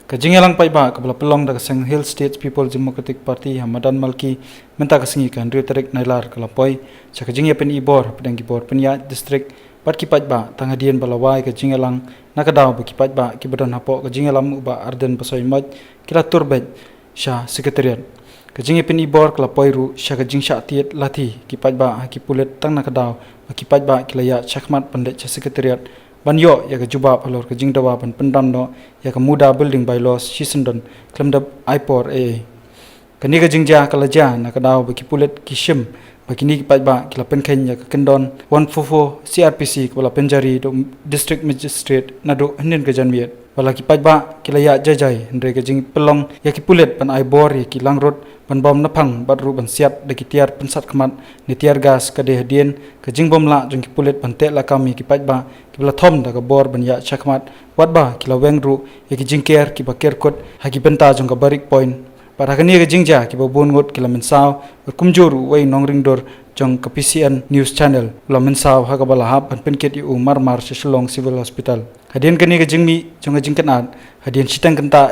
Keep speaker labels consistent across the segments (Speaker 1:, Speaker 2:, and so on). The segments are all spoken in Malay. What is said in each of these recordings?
Speaker 1: Kajingelang paiba kabla pelong da Kaseng Hill States People's Democratic Party Hamadan Malki menta kasingi kan Rio Tarik Nailar kalapoi sa kajingya pen ibor pedang ibor penya district pat kipat ba tangadian balawai kajingelang nakadaw ba kipat ba kibadan hapo kajingelam uba arden pasoy maj kila turbet sha sekretariat kajingya pen ibor kalapoi ru sha kajing sha tiet lati kipat ba hakipulet tang nakadaw ba kipat ba kilaya chakmat pandai sa sekretariat Banyo ya ke jubah palor ke jing dawa pan pendam no ya ke muda building bylaws sisendon klemdap ipor kani ke jingja kalaja na kadaw baki pulet kishim baki ni kipat ba kila penken ya ke kendon 144 CRPC kepala penjari do district magistrate na do henen ke janmiet wala kipat ba kila ya jajai hendre ke jing pelong ya ki pulet pan ibor ya ki langrot pan bom napang badru ban siap de ki tiar pensat kemat ni tiar gas ke de hadien ke jing bom la jong ki pulet pan tek la kami kipat ba kibla thom da ka bor ban ya chakmat wat ba kila wengru ya ki jingker ki ba kerkot ha ki benta jong ka barik point para kani ke jingja ki ba bongot kila mensaw kumjuru wei nongring dor jong ka PCN news channel la mensaw ha ka bala hab pan penket yu mar Shillong Civil Hospital hadien kani ke jingmi jong jingkenat hadien sitang kenta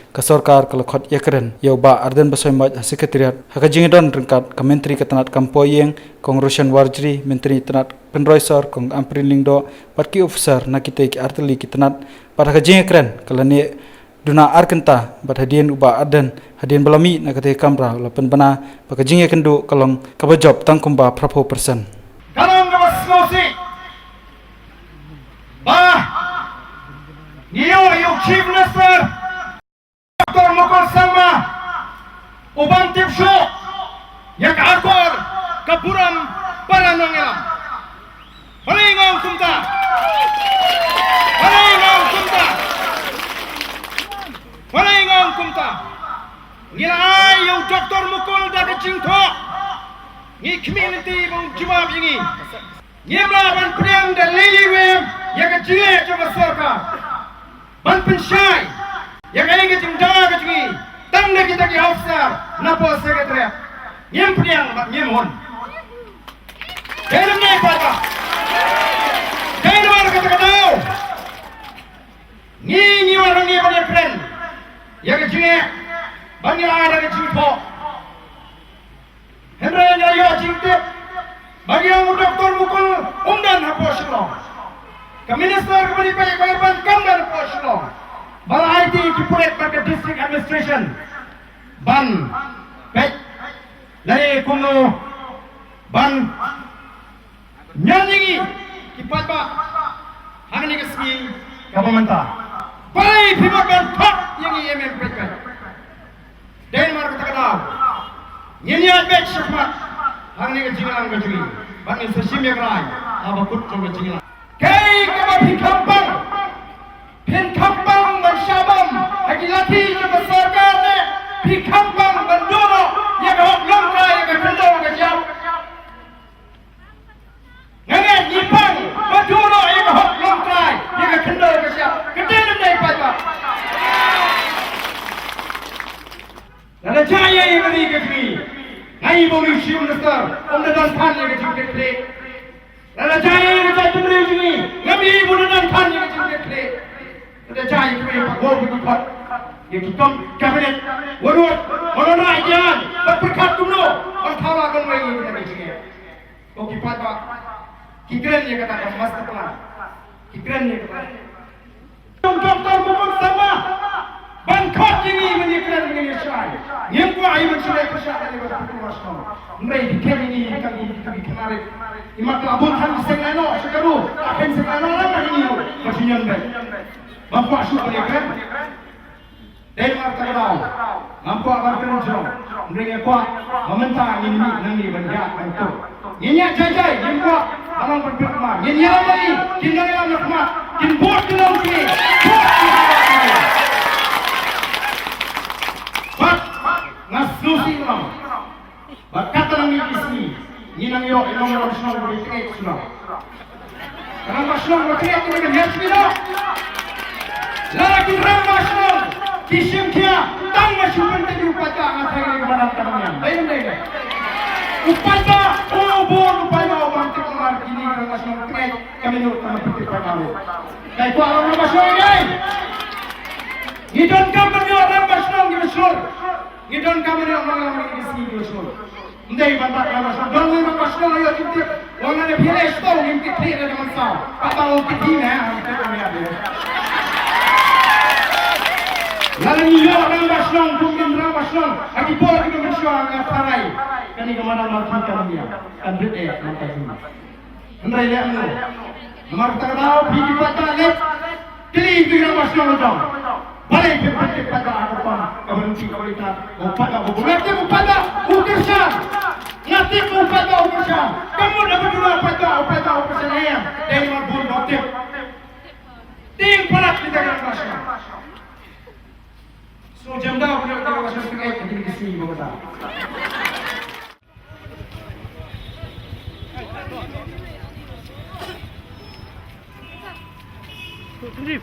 Speaker 1: ka sarkar kala khot yakren yau ba arden basoy maj sekretariat ha ka jingdon rengkat ka menteri ketanat kampoyeng kong Roshan Warjri menteri tenat penroisor kong ampriling do parki officer nakite ki arteli kitanat para ka jingkren kala ne duna arkenta bat hadien uba arden hadien balami nakate kamra la penbana pa ka jingya kendo kalong kabajob tangkumba prapo persen
Speaker 2: kalong kabasmosi ba niyo chief minister Dr. Mukul Sangma ubang tipsyo yak akor kapuram para nongelam halingong kumta halingong kumta ngila ayo Dr. Mukul dari Jingtho ngi community bang jumab ini ngimla ban priang dan liliwem yak jinge coba sorka ban pensyai yang ini kita jaga kecil, tanda kita ki officer, napa sekretariat, yang priang, yang mon. Jangan naik apa, jangan malu kata tahu. Ni orang ni banyak keren, yang kecil, banyak ada kecil po. Henry yang yo cingtip, bagi yang Dr. Mukul undan apa Shillong, Minister kembali bayar kamdan apa Shillong. Bala IT kipulet pada district administration ban pek dari kuno ban nyanyi kipat ba hangni kesmi pemerintah balai pimakan top yang IMM pek dan mar kata kata nyanyi pek syafat hangni kejingan kejui ban sesim yang lain abakut coba kejingan kai kabapi kampang pin kampang bersyabam laki-laki yang besarkan pin kampang bendoro yang hok longkai yang kendor ke siap ngangat nyipang bendoro yang hok longkai yang kendor ke siap kedai kedai pada ada cahaya yang beri ke sini ngai bumi sium besar dan tan yang kecil kecil ada cahaya yang kecil beri sini ngai bumi dan tan yang kecil kecil ada cahaya kami bawa berdekat, yang kita kabinet, warut, orang rakyat, berkat dulu, orang thawa akan lagi kita begini. Kau kipat pak, kikren ni kata master plan, kikren ni kata. Dr. Mukul Sangma, bangkot ini menyikren ini syai. Yang gua ayu mencari persyaratan ini berapa masuk. Mereka dikira ini kami kemarin. Imak labun kami sengaja, sekarang, akan sengaja lama ini, persiapan baik. Mampu asuk balik kan? Dari mana terkenal? Mampu akan kerja. Mereka kuat mementang ini nanti berjaya bentuk. Ini jajai, ini kuat alam berfirman. Ini lagi, tinggal yang berfirman. Ini buat dalam sini. Buat ngasusi orang. Berkata lagi di sini. Ini nanti orang Islam berkreat sudah. Karena Islam berkreat itu dengan Yasmina. Lagi ramah semua, kisim kia, tang masuk penting upata ngatai lagi mana tangannya. Lain lain. Upata, bon upaya orang teknologi ini ramah semua kait kami nurut sama penting perkara. Kait ku alam ramah semua ini. Ngidon kamen yo orang basnong di besor. Ngidon kamen yo orang orang di sini di besor. Ndai banda kamen basnong. Dong ni basnong yo kita. Orang ada biar estou ni kita clear dengan sah. Apa orang kita ni kita kami ada. Lalu yo orang basnong, bukan orang basnong. Lagi boleh kita mencuba ngaparai. Kani kemana makan kami ya. Kan bete nanti sini. Ndai lihat ni. Nomor terkenal biji patah lep. Clear tu orang basnong dong. Balik pada hadapan kebenci kita. Upada ngati upada ukersan. Ngati upada ukersan. Kamu dapat dua upada ukersan yang dari marbun motif. Ting parat kita kan masya. So jam dah kita masuk sekali jadi di sini bapak. Terus.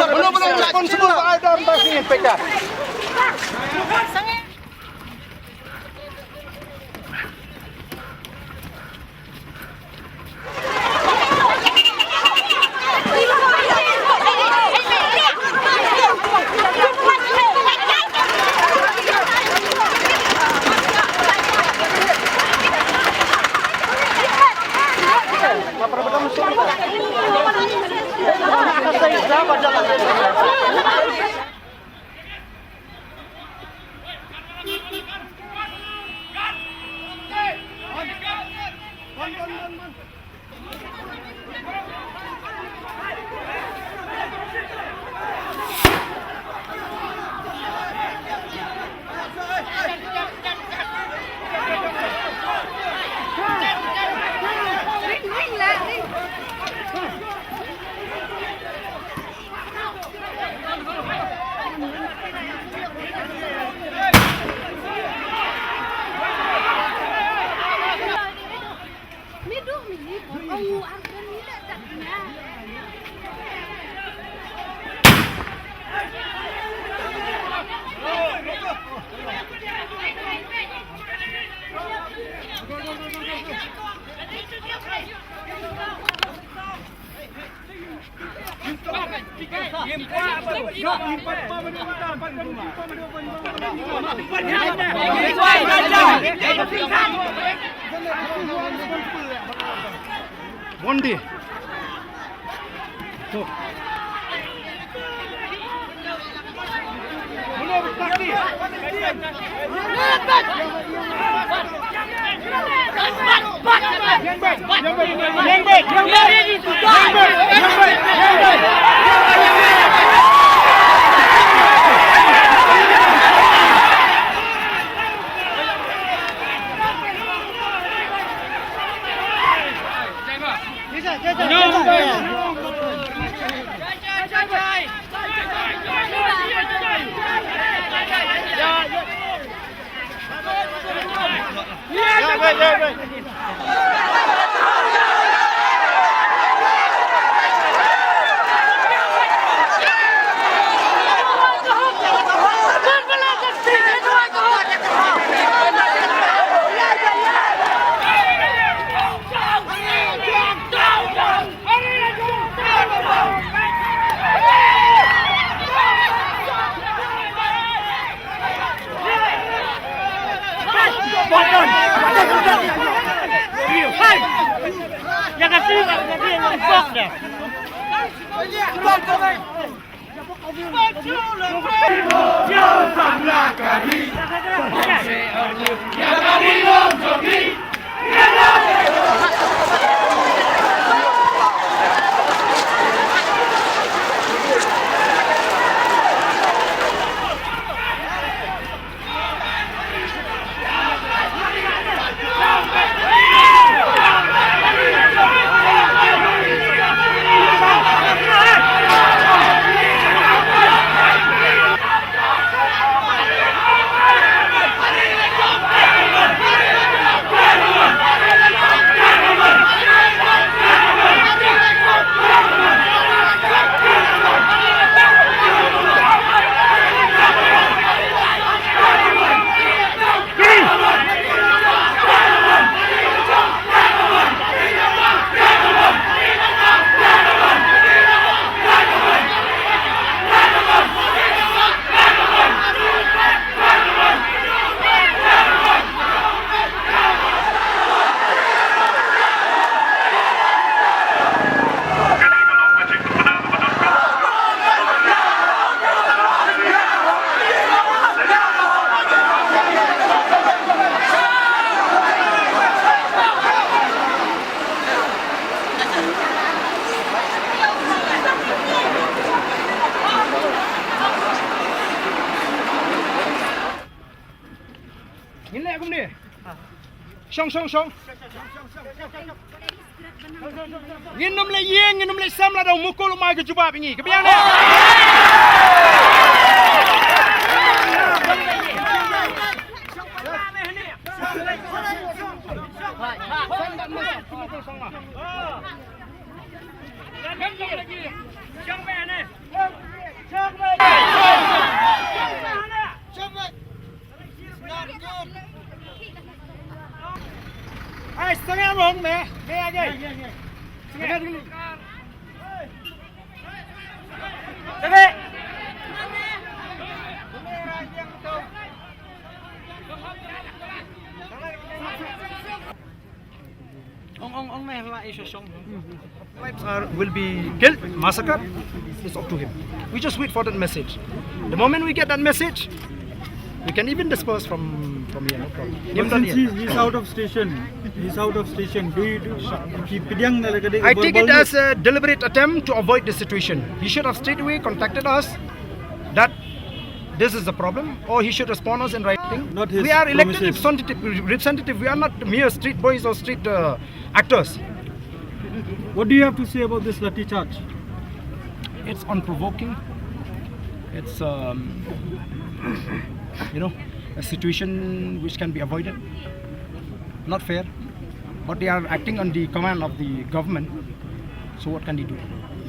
Speaker 2: Belum lakon semua ada ambas ingin pecah. Bondi. Tuh. Mulai berkaki. Song. Nginum le yeng, nginum le sam la dong mukul mai ke jubab ini. Kebiang dia.
Speaker 3: Tribes will be killed, massacred. It's up to him. We just wait for that message. The moment we get that message, we can even disperse from here. No problem. Even
Speaker 4: Since
Speaker 3: here.
Speaker 4: he's out of station, do you
Speaker 3: I take it as a deliberate attempt to avoid the situation. He should have straight away contacted us that this is the problem, or he should respond us in writing.
Speaker 4: Not his
Speaker 3: We are elected
Speaker 4: promises.
Speaker 3: representative. We are not mere street boys or street actors.
Speaker 4: What do you have to say about this lathi charge?
Speaker 3: It's unprovoking. It's a situation which can be avoided. Not fair, but they are acting on the command of the government. So what can they do?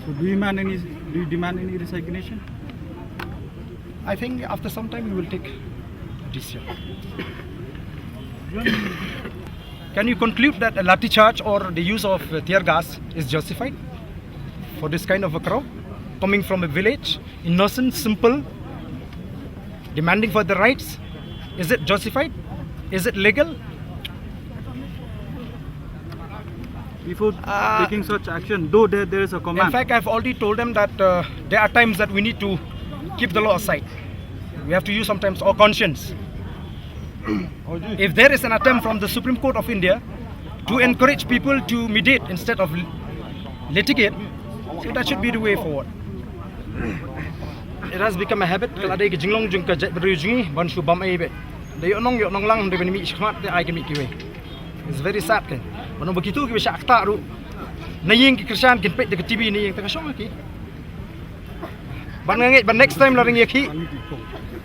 Speaker 4: So do you demand any resignation?
Speaker 3: I think after some time we will take a decision. Can you conclude that a lathi charge or the use of tear gas is justified for this kind of a crowd coming from a village, innocent, simple, demanding for the rights? Is it justified? Is it legal?
Speaker 4: Before taking such action, though there is a command.
Speaker 3: In fact, I've already told them that there are times that we need to keep the law aside. We have to use sometimes our conscience. If there is an attempt from the Supreme Court of India to encourage people to mediate instead of litigate, so that should be the way forward. It has become a habit. Kalau ada jinglong jung kerja berujungi, ban subam ay bet. Dayo nong lang dari mi ikhmat dia ay kami kiwe. It's very sad kan. Mano begitu kiwe syak tak ru. Naying ki Christian kin pet dekat TV ni yang tengah syong lagi. Ban ngangit ban next time la ring yakhi.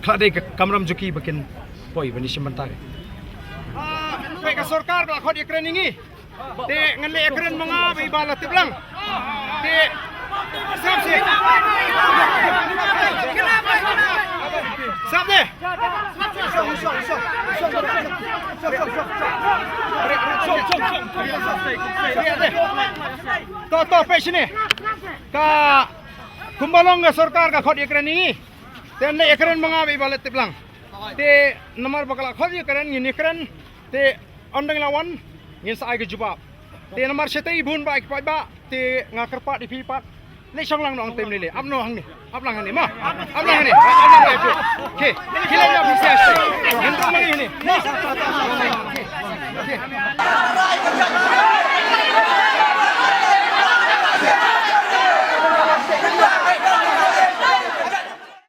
Speaker 3: Kalau ada kamram juki bakin poi bani sementara. Kau ke sarkar kalau kau ekran ini, te nganle ekran mga ibala tiblang, te sabse, sabde, to page ni, ka kumbalong ke sarkar kalau kau ekran ini, te nganle ekran mga ibala tiblang. Te nomor bakal kau ekran ini ekran te ondang lawan ngin sa ay jubab te nomor sete ibun ba ikpai ba te ngakarpa di pipat le song lang no ang tem nile apno hang ni aplang ni ma aplang ni okay kilang ya bisa ngin tong ni